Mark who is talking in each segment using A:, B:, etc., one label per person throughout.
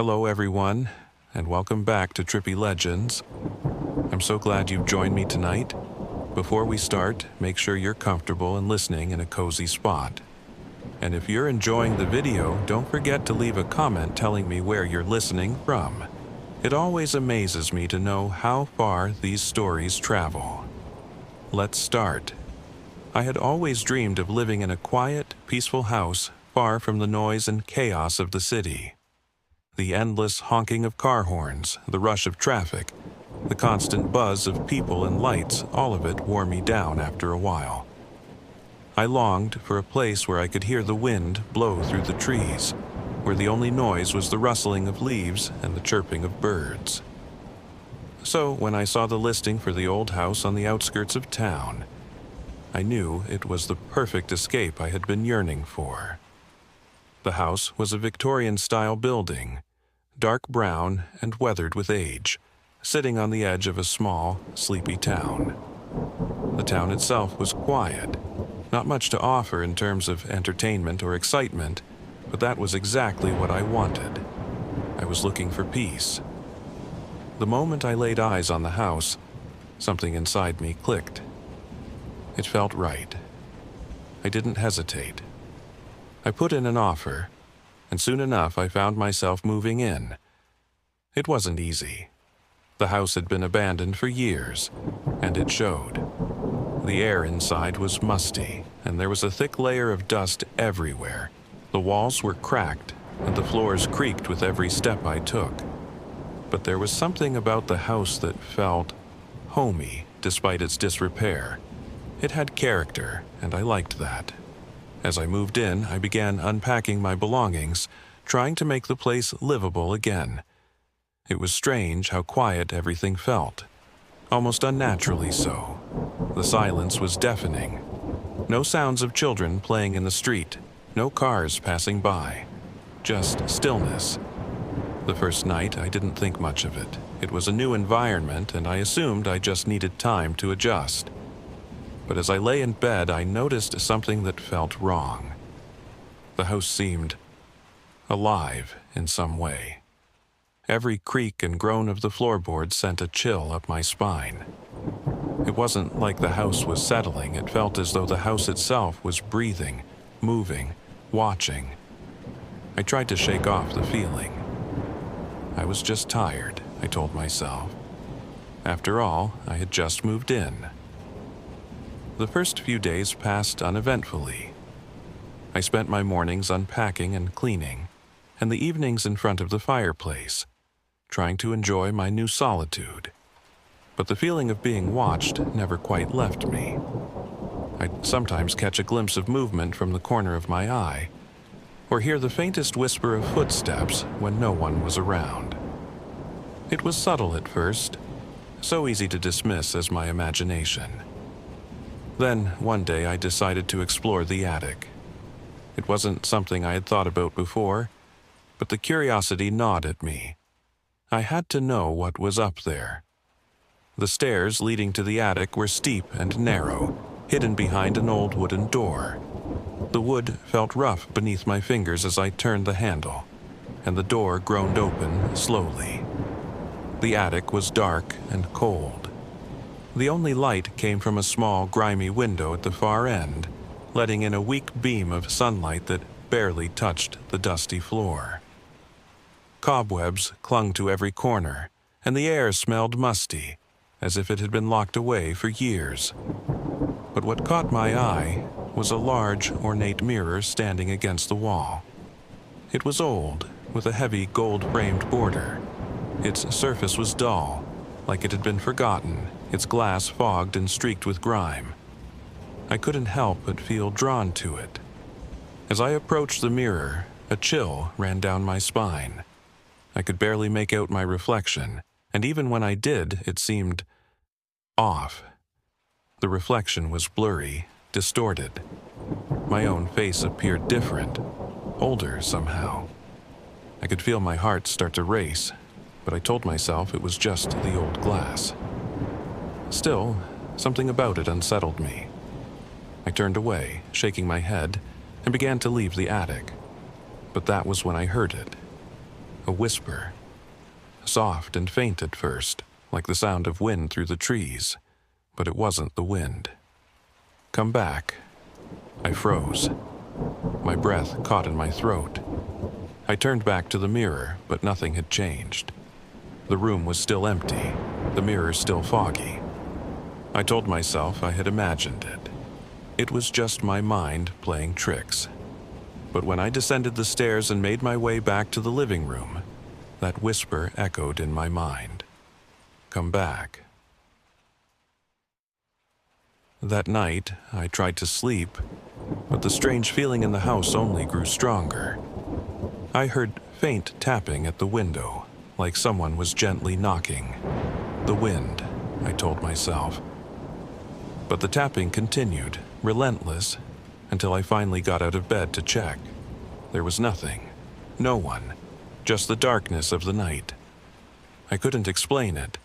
A: Hello everyone, and welcome back to Trippy Legends. I'm so glad you've joined me tonight. Before we start, make sure you're comfortable and listening in a cozy spot. And if you're enjoying the video, don't forget to leave a comment telling me where you're listening from. It always amazes me to know how far these stories travel. Let's start. I had always dreamed of living in a quiet, peaceful house far from the noise and chaos of the city. The endless honking of car horns, the rush of traffic, the constant buzz of people and lights, all of it wore me down after a while. I longed for a place where I could hear the wind blow through the trees, where the only noise was the rustling of leaves and the chirping of birds. So when I saw the listing for the old house on the outskirts of town, I knew it was the perfect escape I had been yearning for. The house was a Victorian-style building, dark brown and weathered with age, sitting on the edge of a small, sleepy town. The town itself was quiet, not much to offer in terms of entertainment or excitement, but that was exactly what I wanted. I was looking for peace. The moment I laid eyes on the house, something inside me clicked. It felt right. I didn't hesitate. I put in an offer, and soon enough I found myself moving in. It wasn't easy. The house had been abandoned for years, and it showed. The air inside was musty, and there was a thick layer of dust everywhere. The walls were cracked, and the floors creaked with every step I took. But there was something about the house that felt homey despite its disrepair. It had character, and I liked that. As I moved in, I began unpacking my belongings, trying to make the place livable again. It was strange how quiet everything felt, almost unnaturally so. The silence was deafening. No sounds of children playing in the street, no cars passing by, just stillness. The first night, I didn't think much of it. It was a new environment, and I assumed I just needed time to adjust. But as I lay in bed, I noticed something that felt wrong. The house seemed alive in some way. Every creak and groan of the floorboards sent a chill up my spine. It wasn't like the house was settling. It felt as though the house itself was breathing, moving, watching. I tried to shake off the feeling. I was just tired, I told myself. After all, I had just moved in. The first few days passed uneventfully. I spent my mornings unpacking and cleaning, and the evenings in front of the fireplace, trying to enjoy my new solitude. But the feeling of being watched never quite left me. I'd sometimes catch a glimpse of movement from the corner of my eye, or hear the faintest whisper of footsteps when no one was around. It was subtle at first, so easy to dismiss as my imagination. Then, one day, I decided to explore the attic. It wasn't something I had thought about before, but the curiosity gnawed at me. I had to know what was up there. The stairs leading to the attic were steep and narrow, hidden behind an old wooden door. The wood felt rough beneath my fingers as I turned the handle, and the door groaned open slowly. The attic was dark and cold. The only light came from a small, grimy window at the far end, letting in a weak beam of sunlight that barely touched the dusty floor. Cobwebs clung to every corner, and the air smelled musty, as if it had been locked away for years. But what caught my eye was a large, ornate mirror standing against the wall. It was old, with a heavy gold-framed border. Its surface was dull, like it had been forgotten, its glass fogged and streaked with grime. I couldn't help but feel drawn to it. As I approached the mirror, a chill ran down my spine. I could barely make out my reflection, and even when I did, it seemed off. The reflection was blurry, distorted. My own face appeared different, older somehow. I could feel my heart start to race, but I told myself it was just the old glass. Still, something about it unsettled me. I turned away, shaking my head, and began to leave the attic. But that was when I heard it. A whisper. Soft and faint at first, like the sound of wind through the trees, but it wasn't the wind. "Come back." I froze. My breath caught in my throat. I turned back to the mirror, but nothing had changed. The room was still empty, the mirror still foggy. I told myself I had imagined it. It was just my mind playing tricks. But when I descended the stairs and made my way back to the living room, that whisper echoed in my mind. "Come back." That night, I tried to sleep, but the strange feeling in the house only grew stronger. I heard faint tapping at the window, like someone was gently knocking. "The wind," I told myself. But the tapping continued, relentless, until I finally got out of bed to check. There was nothing. No one. Just the darkness of the night. I couldn't explain it,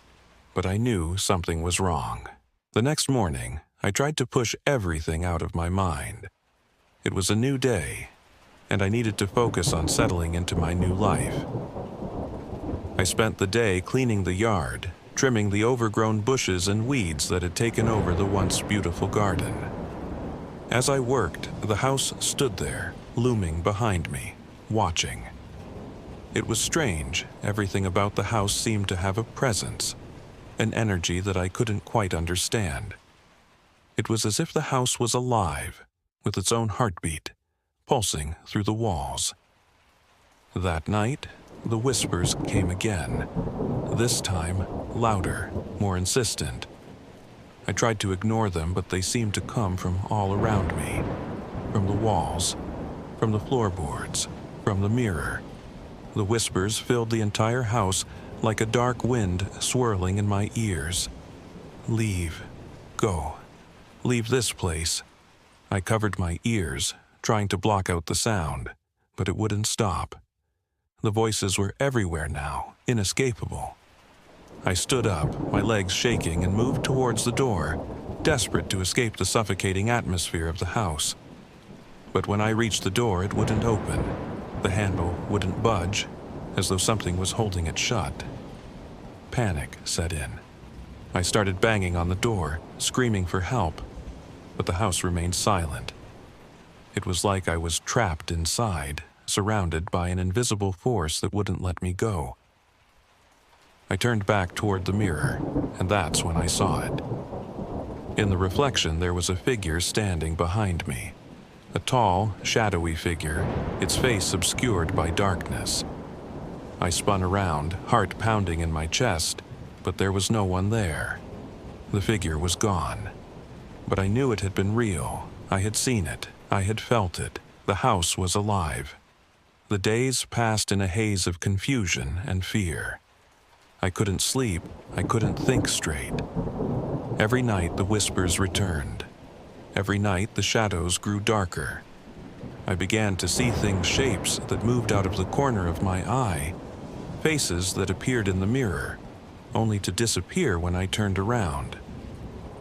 A: but I knew something was wrong. The next morning, I tried to push everything out of my mind. It was a new day, and I needed to focus on settling into my new life. I spent the day cleaning the yard, trimming the overgrown bushes and weeds that had taken over the once beautiful garden. As I worked, the house stood there, looming behind me, watching. It was strange. Everything about the house seemed to have a presence, an energy that I couldn't quite understand. It was as if the house was alive, with its own heartbeat, pulsing through the walls. That night, the whispers came again, this time louder, more insistent. I tried to ignore them, but they seemed to come from all around me, from the walls, from the floorboards, from the mirror. The whispers filled the entire house like a dark wind swirling in my ears. "Leave. Go. Leave this place." I covered my ears, trying to block out the sound, but it wouldn't stop. The voices were everywhere now, inescapable. I stood up, my legs shaking, and moved towards the door, desperate to escape the suffocating atmosphere of the house. But when I reached the door, it wouldn't open. The handle wouldn't budge, as though something was holding it shut. Panic set in. I started banging on the door, screaming for help, but the house remained silent. It was like I was trapped inside, surrounded by an invisible force that wouldn't let me go. I turned back toward the mirror, and that's when I saw it. In the reflection, there was a figure standing behind me. A tall, shadowy figure, its face obscured by darkness. I spun around, heart pounding in my chest, but there was no one there. The figure was gone. But I knew it had been real. I had seen it. I had felt it. The house was alive. The days passed in a haze of confusion and fear. I couldn't sleep. I couldn't think straight. Every night the whispers returned. Every night the shadows grew darker. I began to see things, shapes that moved out of the corner of my eye, faces that appeared in the mirror, only to disappear when I turned around.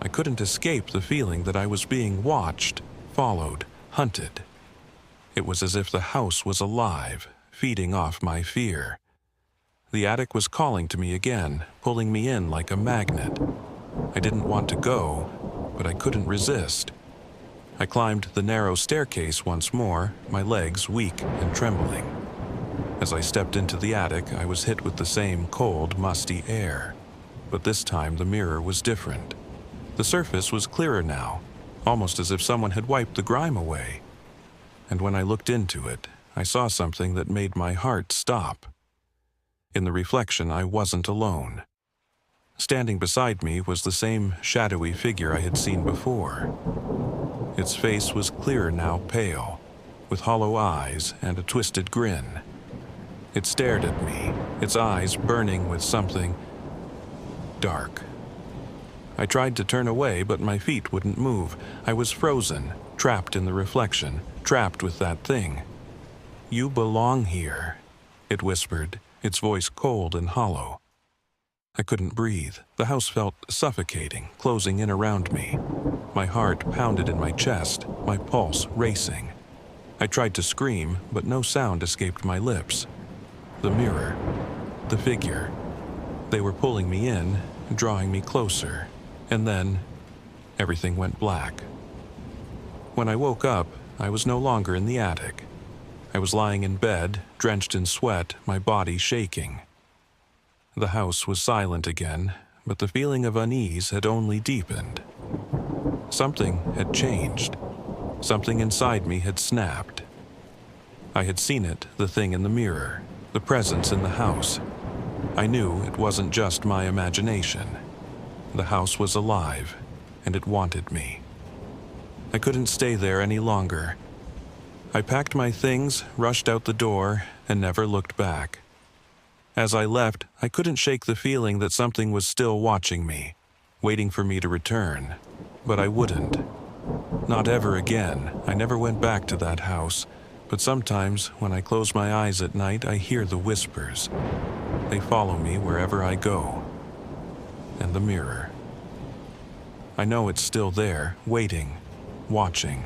A: I couldn't escape the feeling that I was being watched, followed, hunted. It was as if the house was alive, feeding off my fear. The attic was calling to me again, pulling me in like a magnet. I didn't want to go, but I couldn't resist. I climbed the narrow staircase once more, my legs weak and trembling. As I stepped into the attic, I was hit with the same cold, musty air. But this time the mirror was different. The surface was clearer now, almost as if someone had wiped the grime away. And when I looked into it, I saw something that made my heart stop. In the reflection, I wasn't alone. Standing beside me was the same shadowy figure I had seen before. Its face was clearer now, pale, with hollow eyes and a twisted grin. It stared at me, its eyes burning with something dark. I tried to turn away, but my feet wouldn't move. I was frozen, trapped in the reflection, trapped with that thing. "You belong here," it whispered, its voice cold and hollow. I couldn't breathe. The house felt suffocating, closing in around me. My heart pounded in my chest, my pulse racing. I tried to scream, but no sound escaped my lips. the mirror, the figure. They were pulling me in, drawing me closer, and then everything went black. When I woke up, I was no longer in the attic. I was lying in bed, drenched in sweat, my body shaking. The house was silent again, but the feeling of unease had only deepened. Something had changed. Something inside me had snapped. I had seen it, the thing in the mirror, the presence in the house. I knew it wasn't just my imagination. The house was alive, and it wanted me. I couldn't stay there any longer. I packed my things, rushed out the door, and never looked back. As I left, I couldn't shake the feeling that something was still watching me, waiting for me to return. But I wouldn't. Not ever again. I never went back to that house, but sometimes when I close my eyes at night, I hear the whispers. They follow me wherever I go. And the mirror. I know it's still there, waiting, watching.